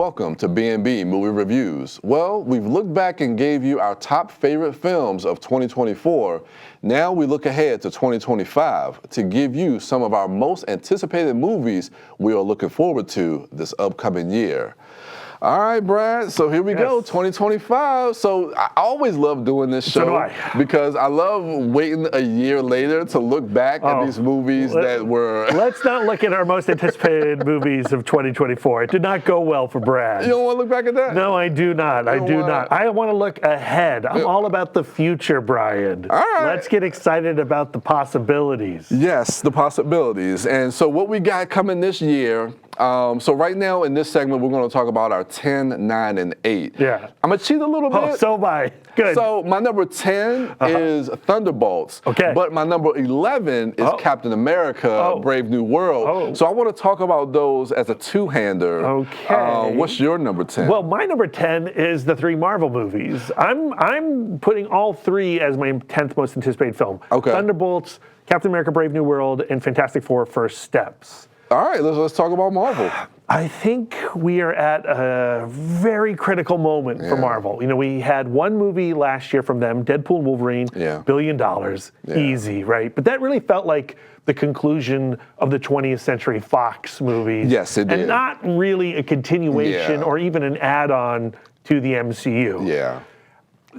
welcome to B&B Movie Reviews. Well, we've looked back and gave you our top favorite films of 2024. Now we look ahead to 2025 to give you some of our most anticipated movies we are looking forward to this upcoming year. All right, Brad, so here we go, 2025. So I always love doing this show. So do I. Because I love waiting a year later to look back at these movies that were... Let's not look at our most anticipated movies of 2024. It did not go well for Brad. You don't want to look back at that? No, I do not. I do not. I want to look ahead. I'm all about the future, Bryan. All right. Let's get excited about the possibilities. Yes, the possibilities. And so what we got coming this year... so right now in this segment, we're going to talk about our 10, 9, and 8. Yeah. I'm going to cheat a little bit. Oh, so am I. Good. So my number 10 is Thunderbolts. Okay. But my number 11 is Captain America, Brave New World. So I want to talk about those as a two-hander. Okay. What's your number 10? Well, my number 10 is the three Marvel movies. I'm putting all three as my 10th most anticipated film. Okay. Thunderbolts, Captain America, Brave New World, and Fantastic Four: First Steps. All right, let's talk about Marvel. I think we are at a very critical moment for Marvel. You know, we had one movie last year from them, Deadpool and Wolverine, $1 billion, easy, right? But that really felt like the conclusion of the 20th Century Fox movies. Yes, it did. And not really a continuation or even an add-on to the MCU. Yeah.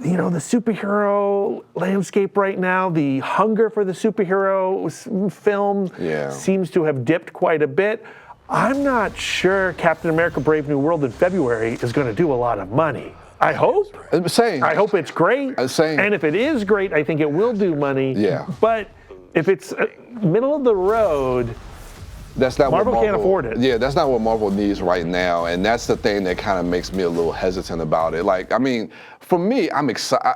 You know, the superhero landscape right now, the hunger for the superhero film seems to have dipped quite a bit. I'm not sure Captain America: Brave New World in February is going to do a lot of money. I hope. Same. I hope it's great. Same. And if it is great, I think it will do money. Yeah. But if it's middle of the road, that's not Marvel what can't afford it. Yeah, that's not what Marvel needs right now, and that's the thing that kind of makes me a little hesitant about it. Like, I mean, for me, I'm excited.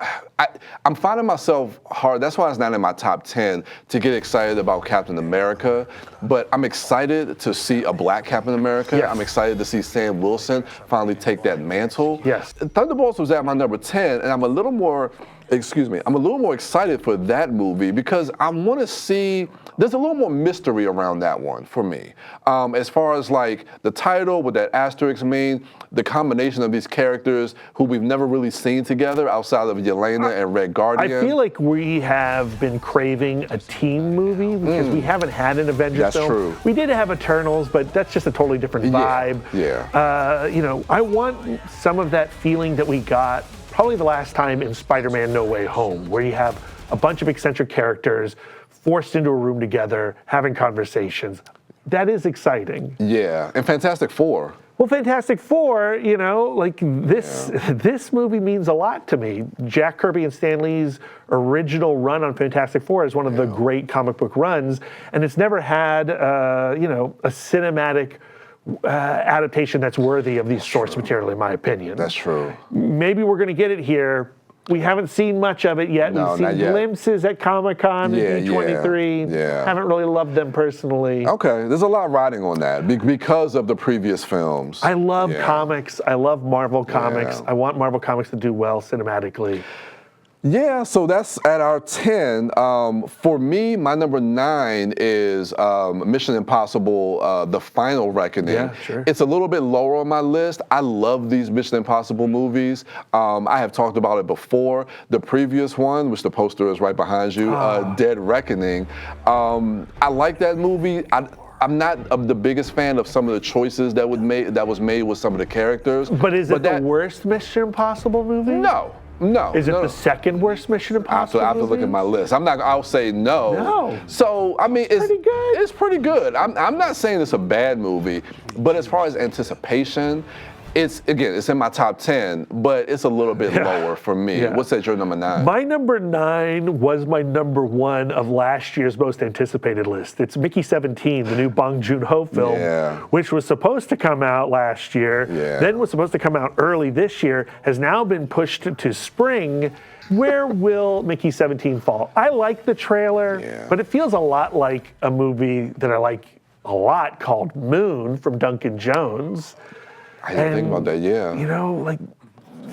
I'm finding myself hard. That's why it's not in my top 10 to get excited about Captain America. But I'm excited to see a black Captain America. Yes. I'm excited to see Sam Wilson finally take that mantle. Yes. Thunderbolts was at my number 10, and I'm a little more excited for that movie because I want to see, there's a little more mystery around that one for me. As far as like the title, what that asterisk mean, the combination of these characters who we've never really seen together outside of Yelena and Red Guardian. I feel like we have been craving a team movie because we haven't had an Avengers film. True. We did have Eternals, but that's just a totally different vibe. Yeah. You know, I want some of that feeling that we got probably the last time in Spider-Man: No Way Home, where you have a bunch of eccentric characters forced into a room together, having conversations. That is exciting. Yeah, and Fantastic Four. Well, Fantastic Four, you know, like this movie means a lot to me. Jack Kirby and Stan Lee's original run on Fantastic Four is one of the great comic book runs, and it's never had, you know, a cinematic adaptation that's worthy of these source material, in my opinion. That's true. Maybe we're going to get it here. We haven't seen much of it yet. No, We've seen glimpses at Comic-Con and D23. Haven't really loved them personally. Okay, there's a lot riding on that because of the previous films. I love comics. I love Marvel Comics. I want Marvel Comics to do well cinematically. Yeah, so that's at our 10. For me, my number 9 is Mission Impossible, The Final Reckoning. Yeah, sure. It's a little bit lower on my list. I love these Mission Impossible movies. I have talked about it before. The previous one, which the poster is right behind you, Dead Reckoning. I like that movie. I'm not the biggest fan of some of the choices that was made with some of the characters. But is it the worst Mission Impossible movie? No. No. Is it the second worst Mission Impossible I have to look at my list. I'll say no. No. So, I mean, it's pretty good. It's pretty good. I'm not saying it's a bad movie, but as far as anticipation, it's in my top 10, but it's a little bit lower for me. Yeah. What's at your number 9? My number 9 was my number 1 of last year's most anticipated list. It's Mickey 17, the new Bong Joon-ho film, which was supposed to come out last year, then was supposed to come out early this year, has now been pushed to spring. Where will Mickey 17 fall? I like the trailer, but it feels a lot like a movie that I like a lot called Moon from Duncan Jones. I didn't think about that, You know, like,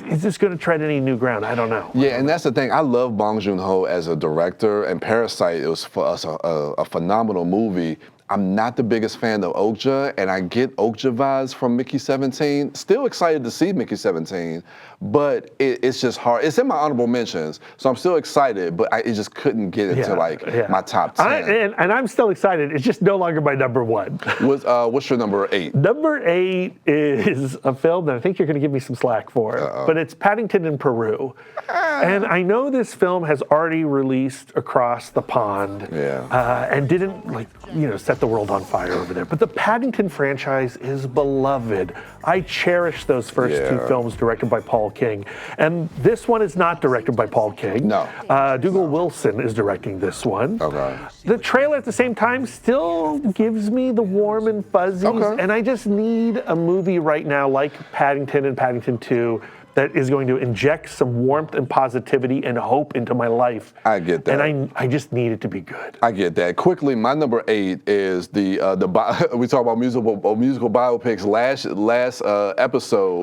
is this going to tread any new ground? I don't know. Yeah, and that's the thing. I love Bong Joon-ho as a director, and Parasite, it was for us a phenomenal movie. I'm not the biggest fan of Okja, and I get Okja vibes from Mickey 17. Still excited to see Mickey 17, but it's just hard. It's in my honorable mentions, so I'm still excited, but it just couldn't get into my top 10. And I'm still excited. It's just no longer my number one. What's your number 8? Number 8 is a film that I think you're going to give me some slack for, but it's Paddington in Peru. And I know this film has already released across the pond and didn't set the world on fire over there. But the Paddington franchise is beloved. I cherish those first 2 films directed by Paul King. And this one is not directed by Paul King. No. Dougal Wilson is directing this one. Okay. The trailer at the same time still gives me the warm and fuzzies. Okay. And I just need a movie right now like Paddington and Paddington 2 that is going to inject some warmth and positivity and hope into my life. I get that. And I just need it to be good. I get that. Quickly, my number 8 is we talked about musical biopics last episode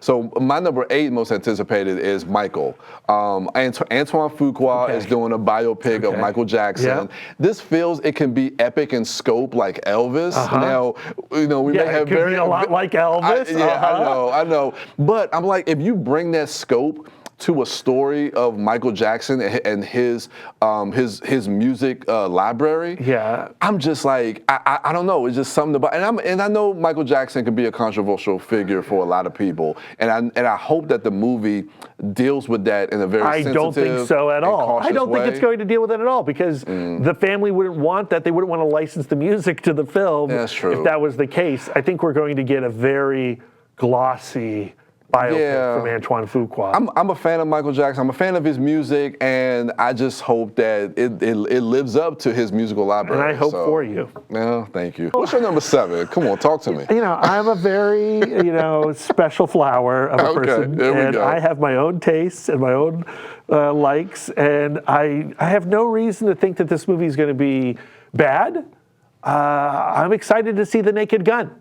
so my number 8 most anticipated is Michael. Antoine Fuqua is doing a biopic of Michael Jackson. Yeah. This feels it can be epic in scope like Elvis. Now, we may have it could be a lot like Elvis. I know. But I'm like, if you bring that scope to a story of Michael Jackson and his music library, I'm just like, I don't know. It's just something about, and I know Michael Jackson can be a controversial figure for a lot of people, and I hope that the movie deals with that in a very sensitive, I don't think so at all. I don't think it's going to deal with it at all because the family wouldn't want that. They wouldn't want to license the music to the film. That's true. If that was the case. I think we're going to get a very glossy biopic from Antoine Fuqua. I'm a fan of Michael Jackson. I'm a fan of his music, and I just hope that it lives up to his musical library. And I hope for you. Yeah, thank you. What's your number 7? Come on, talk to me. I'm a very, special flower of a person. And I have my own tastes and my own likes, and I have no reason to think that this movie is going to be bad. I'm excited to see The Naked Gun.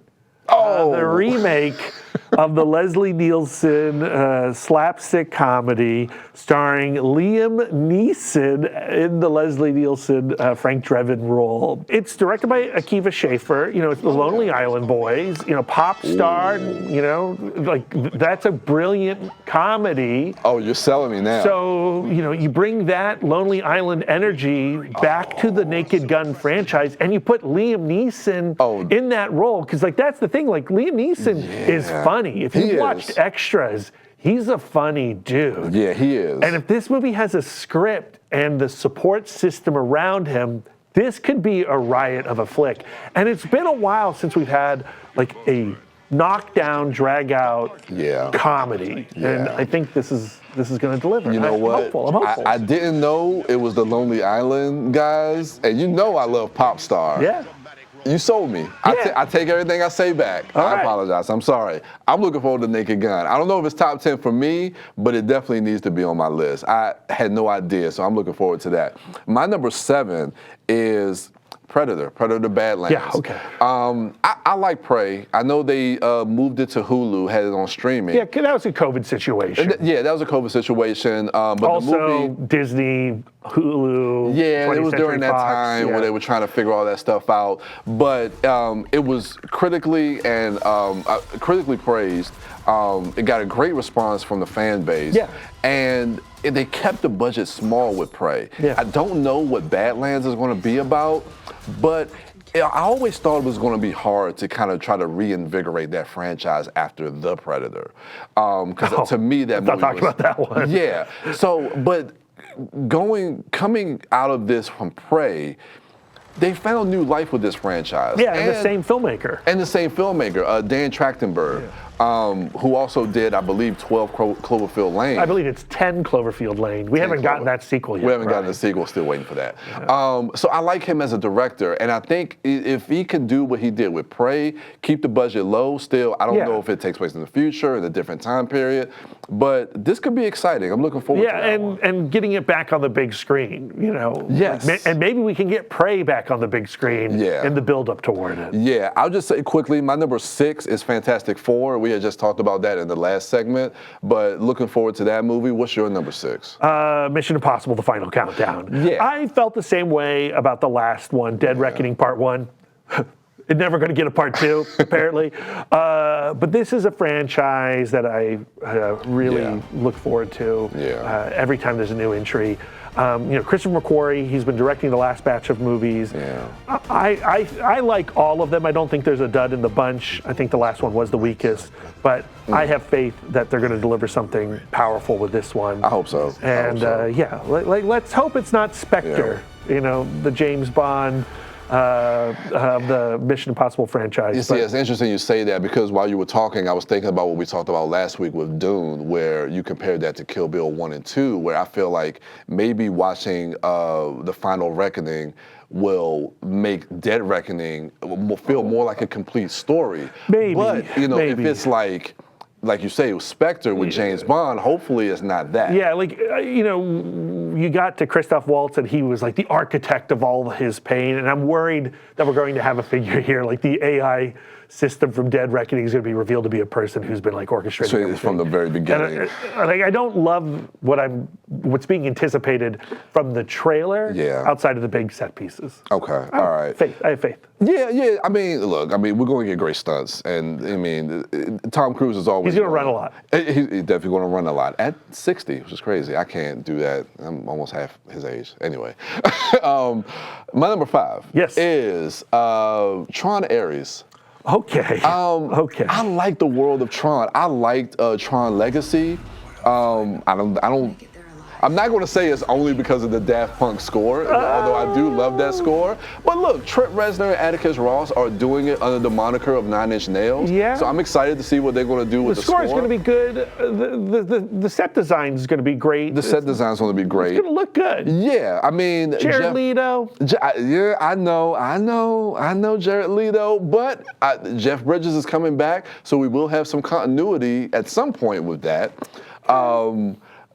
The remake of the Leslie Nielsen slapstick comedy starring Liam Neeson in the Leslie Nielsen Frank Drebin role. It's directed by Akiva Schaffer. It's the Lonely Island Boys. Pop star. That's a brilliant comedy. Oh, you're selling me now. So you bring that Lonely Island energy back to the Naked Gun franchise, and you put Liam Neeson in that role because that's the thing. Liam Neeson is funny. If you've watched Extras, he's a funny dude. Yeah, he is. And if this movie has a script and the support system around him, this could be a riot of a flick. And it's been a while since we've had a knockdown, drag out comedy. And I think this is going to deliver. You know what? I'm hopeful. I didn't know it was the Lonely Island guys, and I love Pop Star. Yeah. You sold me. I take everything I say back. I apologize. I'm sorry. I'm looking forward to Naked Gun. I don't know if it's top 10 for me, but it definitely needs to be on my list. I had no idea, so I'm looking forward to that. My number 7 is Predator Badlands. Yeah, okay. I like Prey. I know they moved it to Hulu, had it on streaming. Yeah, that was a COVID situation. That was a COVID situation. But also, the movie, Disney, Hulu. Yeah, it was during that time where they were trying to figure all that stuff out. But it was critically praised. It got a great response from the fan base. Yeah. And they kept the budget small with Prey. Yeah. I don't know what Badlands is going to be about, but I always thought it was going to be hard to kind of try to reinvigorate that franchise after The Predator. Because to me, that movie talking about that one. Yeah. So, but coming out of this from Prey, they found new life with this franchise. Yeah, and the same filmmaker. Dan Trachtenberg. Who also did, I believe, 12 Cloverfield Lane. I believe it's 10 Cloverfield Lane. We haven't gotten that sequel yet. We haven't gotten the sequel, still waiting for that. Yeah. So I like him as a director, and I think if he can do what he did with Prey, keep the budget low still, I don't know if it takes place in the future, in a different time period, but this could be exciting. I'm looking forward to that and getting it back on the big screen, Yes. And maybe we can get Prey back on the big screen in the build-up toward it. Yeah, I'll just say quickly, my number 6 is Fantastic Four. We we had just talked about that in the last segment, but looking forward to that movie. What's your number 6? Mission Impossible: The Final Countdown. Yeah. I felt the same way about the last one, Dead Reckoning Part 1. It's never going to get a part 2, apparently. But this is a franchise that I really look forward to every time there's a new entry. Christopher McQuarrie, he's been directing the last batch of movies. Yeah. I like all of them. I don't think there's a dud in the bunch. I think the last one was the weakest. But I have faith that they're going to deliver something powerful with this one. I hope so. And let's hope it's not Spectre, the James Bond of the Mission Impossible franchise. You see, it's interesting you say that, because while you were talking, I was thinking about what we talked about last week with Dune, where you compared that to Kill Bill 1 and 2, where I feel like maybe watching The Final Reckoning will make Dead Reckoning feel more like a complete story. Maybe. But, if it's like you say, it was Spectre with James Bond, hopefully it's not that. Yeah, you got to Christoph Waltz and he was like the architect of all his pain, and I'm worried that we're going to have a figure here, like the AI system from Dead Reckoning is going to be revealed to be a person who's been orchestrating everything. From the very beginning. And I don't love what's being anticipated from the trailer outside of the big set pieces. Okay, all right. I have faith. Yeah. I mean, look, we're going to get great stunts, and Tom Cruise is always. He's going to run a lot. He's definitely going to run a lot at 60, which is crazy. I can't do that. I'm almost half his age. Anyway, my number 5 is Tron Ares. Okay. Okay. I like the world of Tron. I liked Tron Legacy. I'm not going to say it's only because of the Daft Punk score, although I do love that score. But look, Trent Reznor and Atticus Ross are doing it under the moniker of Nine Inch Nails. Yeah. So I'm excited to see what they're going to do with the score. The score is going to be good. The set design is going to be great. The set design is going to be great. It's going to look good. Yeah, Jared Leto. Yeah, I know Jared Leto, but Jeff Bridges is coming back, so we will have some continuity at some point with that.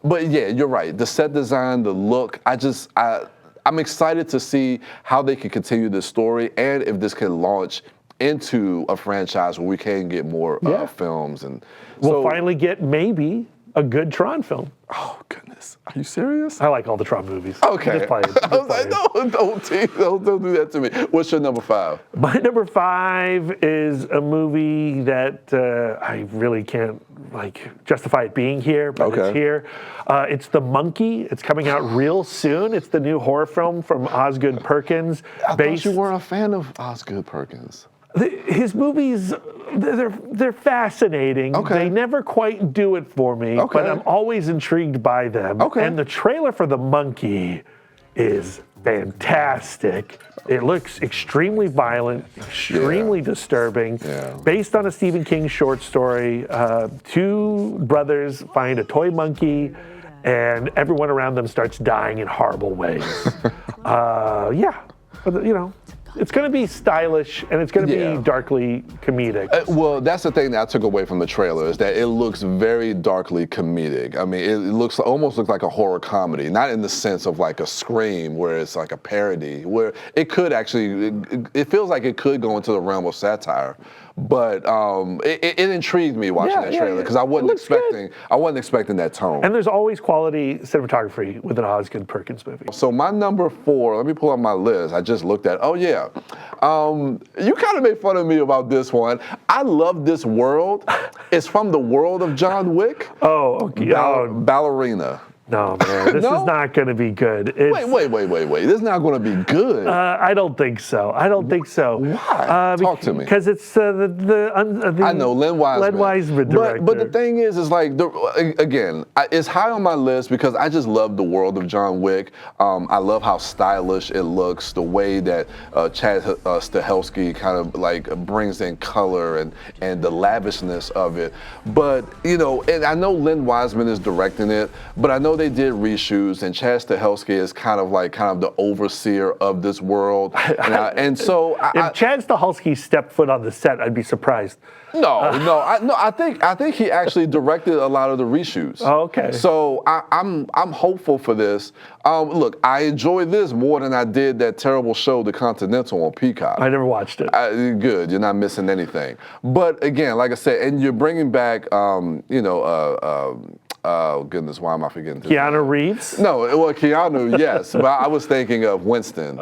But yeah, you're right. The set design, the look, I'm excited to see how they can continue this story, and if this can launch into a franchise where we can get more films. And we'll finally get maybe a good Tron film. Oh, goodness. Are you serious? I like all the Tron movies. Okay. Just play it. I was like, don't do that to me. What's your number 5? My number 5 is a movie that I really can't justify it being here, but it's here. It's The Monkey. It's coming out real soon. It's the new horror film from Osgood Perkins. I thought you weren't a fan of Osgood Perkins. His movies, they're fascinating. Okay. They never quite do it for me, but I'm always intrigued by them. Okay. And the trailer for The Monkey is fantastic. It looks extremely violent, extremely disturbing. Yeah. Based on a Stephen King short story, 2 brothers find a toy monkey, and everyone around them starts dying in horrible ways. But it's going to be stylish, and it's going to be darkly comedic. Well, that's the thing that I took away from the trailer, is that it looks very darkly comedic. It almost looks like a horror comedy, not in the sense of like a Scream where it's like a parody, where it could actually, it feels like it could go into the realm of satire. But it intrigued me watching that trailer, because I wasn't expecting that tone. And there's always quality cinematography with an Osgood Perkins movie. So my number 4, let me pull up my list. I just looked at. You kind of made fun of me about this one. I love this world. It's from the world of John Wick. Oh, okay. Ballerina. No, man, this is not going to be good. Wait. This is not going to be good. I don't think so. Why? Talk to me. Because it's the I know, Len Wiseman. Len Wiseman director. But the thing is it's high on my list because I just love the world of John Wick. I love how stylish it looks, the way that Chad Stahelski kind of brings in color and the lavishness of it. But, and I know Len Wiseman is directing it, but I know know they did reshoots, and Chad Stahelski is kind of the overseer of this world, and so if Chad Stahelski stepped foot on the set, I'd be surprised. I think he actually directed a lot of the reshoots. Oh, okay. So I'm hopeful for this. Look, I enjoyed this more than I did that terrible show, The Continental, on Peacock. I never watched it. Good, you're not missing anything. But again, like I said, and you're bringing back, oh goodness, why am I forgetting? Keanu Reeves? No, well, Keanu, yes, but I was thinking of Winston.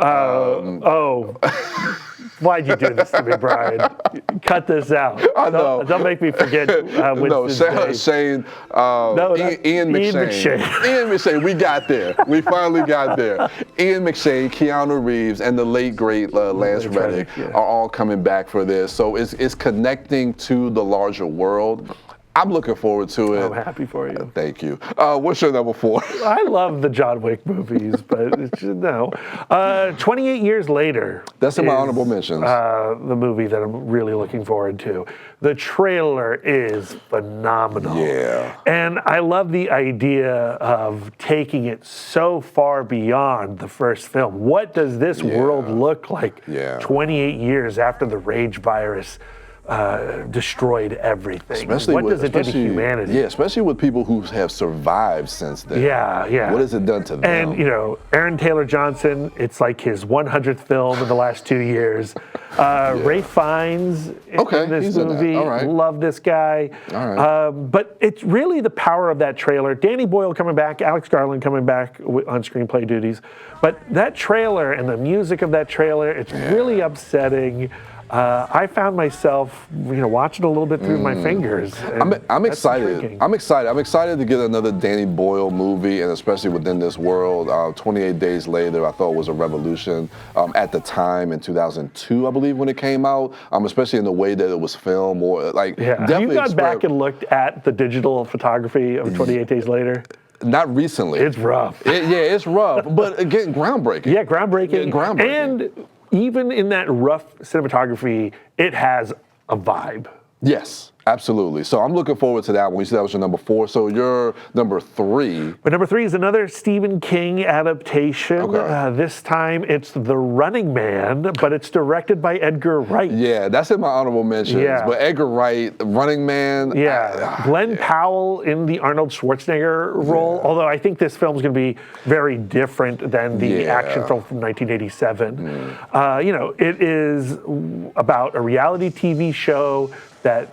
Why'd you do this to me, Bryan? Cut this out. I know. Don't make me forget Winston's name. Shane. Ian McShane. Ian McShane. We got there. We finally got there. Ian McShane, Keanu Reeves, and the late great Lance Reddick are all coming back for this. So it's connecting to the larger world. I'm looking forward to it. I'm happy for you. Thank you. What's your number 4? I love the John Wick movies, but it's just, no. 28 years later. That's in my honorable mentions. The movie that I'm really looking forward to. The trailer is phenomenal. Yeah. And I love the idea of taking it so far beyond the first film. What does this world look like 28 years after the rage virus destroyed everything? What does it do to humanity? Yeah, especially with people who have survived since then. Yeah. What has it done to them? And, Aaron Taylor Johnson, it's like his 100th film in the last 2 years. Ralph Fiennes in this movie. All right. Love this guy. All right. But it's really the power of that trailer. Danny Boyle coming back, Alex Garland coming back on screenplay duties. But that trailer and the music of that trailer, it's really upsetting. I found myself, watching a little bit through my fingers. I'm excited. Intriguing. I'm excited to get another Danny Boyle movie, and especially within this world. 28 Days Later, I thought was a revolution at the time in 2002, I believe, when it came out. Especially in the way that it was filmed, Have you gone back and looked at the digital photography of 28 Days Later? Not recently. It's rough. It's rough, but again, groundbreaking. Yeah, groundbreaking. And even in that rough cinematography, it has a vibe. Yes, absolutely. So I'm looking forward to that one. You said that was your number 4. So your number 3. But number 3 is another Stephen King adaptation. Okay. This time it's The Running Man, but it's directed by Edgar Wright. Yeah, that's in my honorable mentions. Yeah. But Edgar Wright, Running Man. Yeah. Glenn Powell in the Arnold Schwarzenegger role, although I think this film's going to be very different than the action film from 1987. It is about a reality TV show that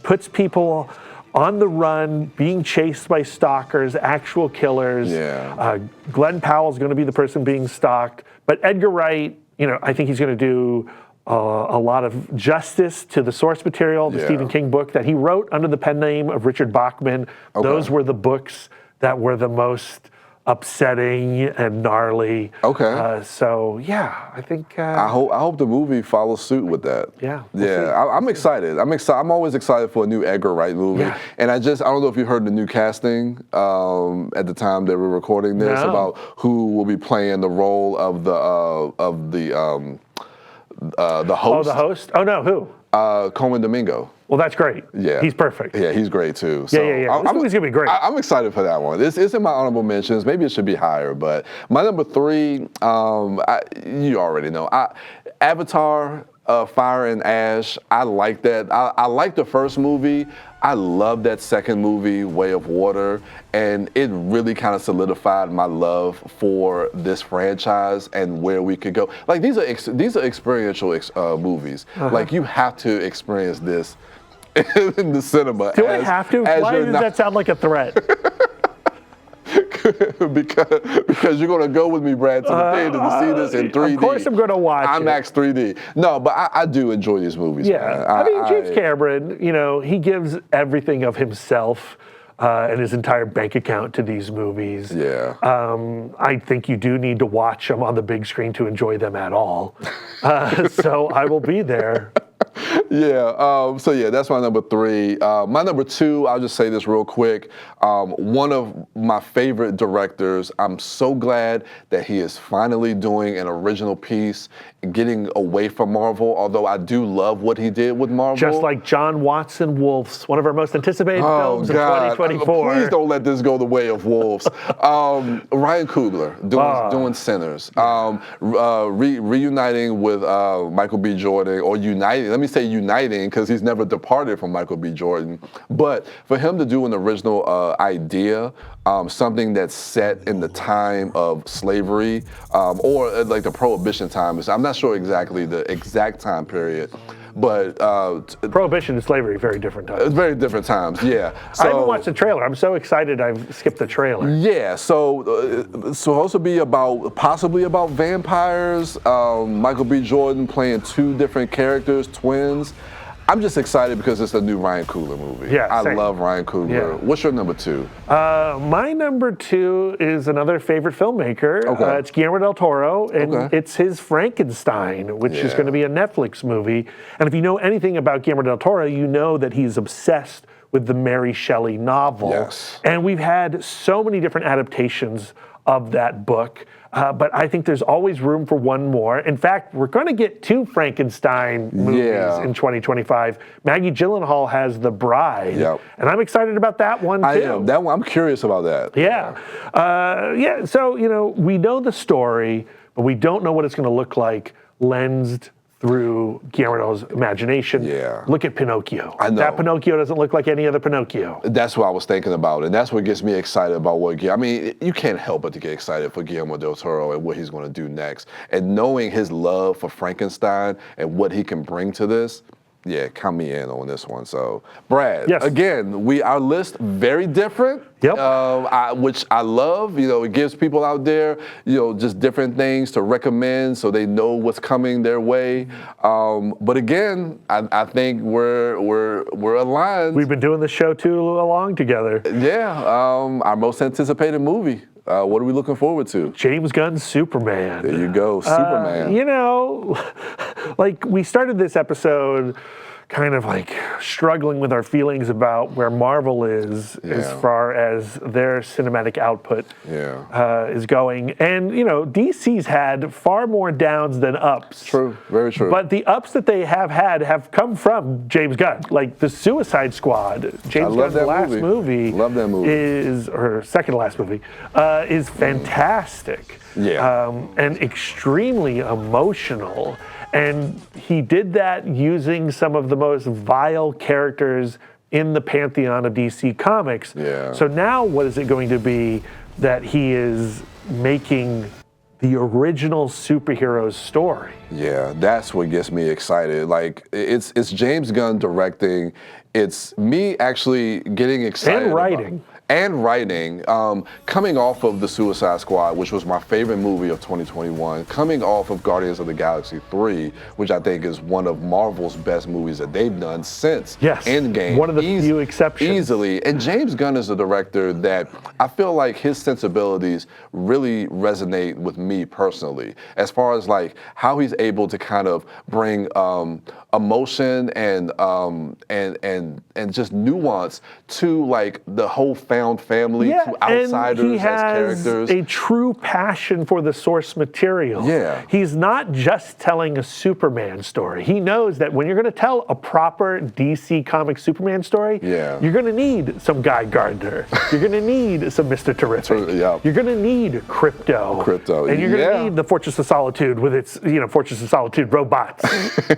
puts people on the run, being chased by stalkers, actual killers. Glenn Powell's going to be the person being stalked. But Edgar Wright, I think he's going to do a lot of justice to the source material, the Stephen King book that he wrote under the pen name of Richard Bachman. Those were the books that were the most upsetting and gnarly. I think I hope the movie follows suit with that. I'm excited. I'm always excited for a new Edgar Wright movie. And I don't know if you heard the new casting at the time that we're recording this about who will be playing the role of the host. The host? Oh no, who? Coleman Domingo. Well, that's great. Yeah. He's perfect. Yeah, he's great too. So This movie's going to be great. I'm excited for that one. It's in my honorable mentions. Maybe it should be higher, but my number 3, you already know. Avatar, Fire and Ash, I like that. I like the first movie. I love that second movie, Way of Water, and it really kind of solidified my love for this franchise and where we could go. Like these are experiential movies. Like you have to experience this in the cinema. Do I have to? Why does that sound like a threat? because you're going to go with me, Brad, to the theater to see this in 3D. Of course I'm going to watch IMAX 3D. No, but I do enjoy these movies. Yeah. Man. James Cameron, he gives everything of himself and his entire bank account to these movies. Yeah. I think you do need to watch them on the big screen to enjoy them at all. So I will be there. Yeah. So yeah, that's my number 3. My number 2, I'll just say this real quick. One of my favorite directors. I'm so glad that he is finally doing an original piece, getting away from Marvel. Although I do love what he did with Marvel. Just like John Watson Wolf's, one of our most anticipated films of 2024. Please don't let this go the way of Wolves. Ryan Coogler doing Sinners. Reuniting with Michael B. Jordan, or uniting. Let me say uniting, because he's never departed from Michael B. Jordan. But for him to do an original idea, something that's set in the time of slavery, or like the Prohibition times. I'm not sure exactly the exact time period. But Prohibition and slavery, very different times. Very different times, yeah. So, I haven't watched the trailer. I'm so excited I've skipped the trailer. Yeah, so supposed to be possibly about vampires. Michael B. Jordan playing 2 different characters, twins. I'm just excited because it's a new Ryan Coogler movie. Yeah, I same. love Ryan Coogler. Yeah. What's your number 2? My number 2 is another favorite filmmaker. Okay. It's Guillermo del Toro, and it's his Frankenstein, which is going to be a Netflix movie. And if you know anything about Guillermo del Toro, you know that he's obsessed with the Mary Shelley novel. Yes. And we've had so many different adaptations of that book. But I think there's always room for one more. In fact, we're going to get 2 Frankenstein movies in 2025. Maggie Gyllenhaal has The Bride, and I'm excited about that one too. I am. That one, I'm curious about that. Yeah. So, we know the story, but we don't know what it's going to look like lensed through Guillermo's imagination. Yeah. Look at Pinocchio. I know. That Pinocchio doesn't look like any other Pinocchio. That's what I was thinking about, and that's what gets me excited about you can't help but to get excited for Guillermo del Toro and what he's going to do next. And knowing his love for Frankenstein and what he can bring to this, yeah, count me in on this one. So, Brad, again, our list very different. Yep. Which I love. It gives people out there, just different things to recommend so they know what's coming their way. But again, I think we're aligned. We've been doing this show too long together. Yeah. Our most anticipated movie. What are we looking forward to? James Gunn's Superman. There you go, Superman. We started this episode kind of struggling with our feelings about where Marvel is as far as their cinematic output is going. And, DC's had far more downs than ups. True, very true. But the ups that they have had have come from James Gunn. Like the Suicide Squad, James Gunn's last movie. Love that movie. Or second to last movie, is fantastic. Yeah. And extremely emotional. And he did that using some of the most vile characters in the pantheon of DC Comics. Yeah. So now what is it going to be that he is making the original superhero's story? Yeah, that's what gets me excited. It's James Gunn directing. It's me actually getting excited. And writing. Coming off of The Suicide Squad, which was my favorite movie of 2021, coming off of Guardians of the Galaxy 3, which I think is one of Marvel's best movies that they've done since Endgame. One of the few exceptions. Easily. And James Gunn is a director that I feel like his sensibilities really resonate with me personally, as far as how he's able to kind of bring emotion and just nuance to the whole found family, to outsiders and he as has characters. A true passion for the source material. Yeah. He's not just telling a Superman story. He knows that when you're going to tell a proper DC Comics Superman story, you're going to need some Guy Gardner. You're going to need some Mr. Terrific. You're going to need Crypto. And you're going to need the Fortress of Solitude with its, Fortress of Solitude robots.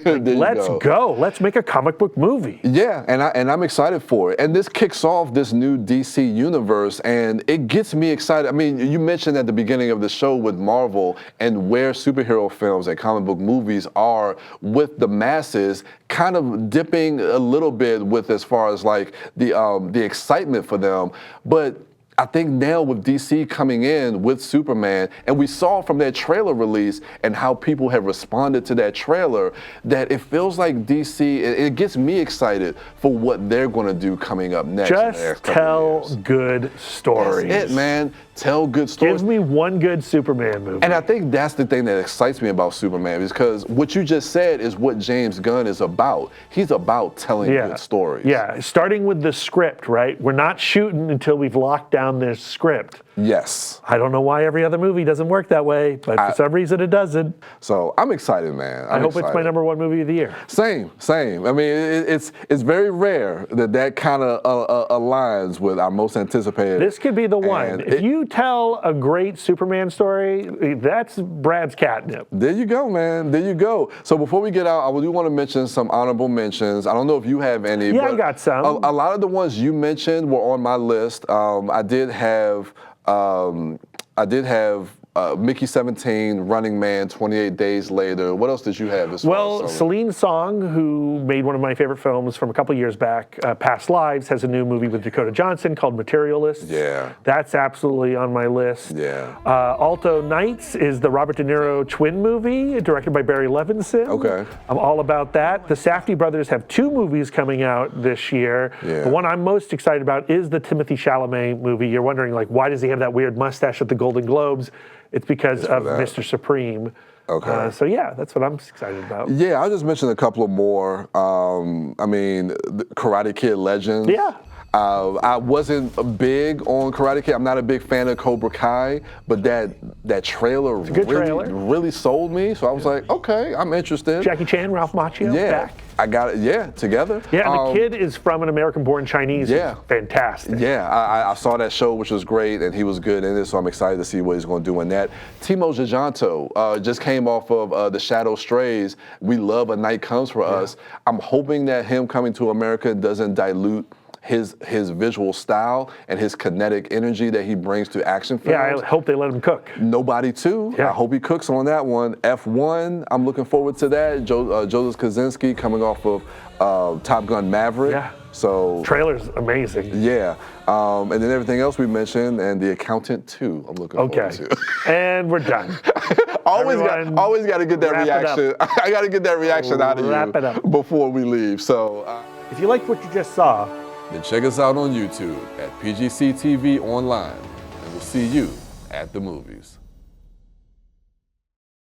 Let's go. Let's make a comic book movie. Yeah, and I'm excited for it. And this kicks off this new DC universe, and it gets me excited. I mean, you mentioned at the beginning of the show with Marvel and where superhero films and comic book movies are with the masses, kind of dipping a little bit with as far as the excitement for them. But I think now with DC coming in with Superman, and we saw from their trailer release and how people have responded to that trailer, that it feels like DC, it gets me excited for what they're going to do coming up next. Just tell good stories. That's it, man. Tell good stories. Give me one good Superman movie. And I think that's the thing that excites me about Superman, is because what you just said is what James Gunn is about. He's about telling good stories. Yeah, starting with the script, right? We're not shooting until we've locked down this script. Yes. I don't know why every other movie doesn't work that way, but for some reason it doesn't. So I'm excited, man. I hope it's my #1 movie of the year. Same. I mean, it's very rare that kind of aligns with our most anticipated. This could be the one. If you tell a great Superman story, that's Brad's catnip. There you go, man. There you go. So before we get out, I do want to mention some honorable mentions. I don't know if you have any. Yeah, but I got some. A lot of the ones you mentioned were on my list. I did have Mickey 17, Running Man, 28 Days Later. What else did you have? Well, Celine Song, who made one of my favorite films from a couple years back, Past Lives, has a new movie with Dakota Johnson called Materialists. Yeah. That's absolutely on my list. Yeah. Alto Nights is the Robert De Niro twin movie, directed by Barry Levinson. Okay. I'm all about that. The Safdie brothers have 2 movies coming out this year. Yeah. The one I'm most excited about is the Timothée Chalamet movie. You're wondering, like, why does he have that weird mustache at the Golden Globes? It's because of Mr. Supreme. Okay. So yeah, that's what I'm excited about. Yeah, I'll just mention a couple of more. I mean, Karate Kid Legends. Yeah. I wasn't big on Karate Kid. I'm not a big fan of Cobra Kai, but that trailer really sold me. So I was like, okay, I'm interested. Jackie Chan, Ralph Macchio, back. I got it. Yeah, together. Yeah, and the kid is from an American-born Chinese. Yeah, fantastic. Yeah, I saw that show, which was great, and he was good in it. So I'm excited to see what he's going to do in that. Timo Giganto just came off of The Shadow Strays. We love A Night Comes for Us. I'm hoping that him coming to America doesn't dilute his visual style and his kinetic energy that he brings to action films. Yeah, I hope they let him cook. Nobody 2. Yeah. I hope he cooks on that one. F1, I'm looking forward to that. Joseph Kosinski coming off of Top Gun Maverick. Yeah. So trailer's amazing. Yeah. And then everything else we mentioned, and The Accountant 2, I'm looking forward to. And we're done. always got to get that reaction. I got to get that reaction out of you before we leave. So if you liked what you just saw, then check us out on YouTube at PGC TV Online, and we'll see you at the movies.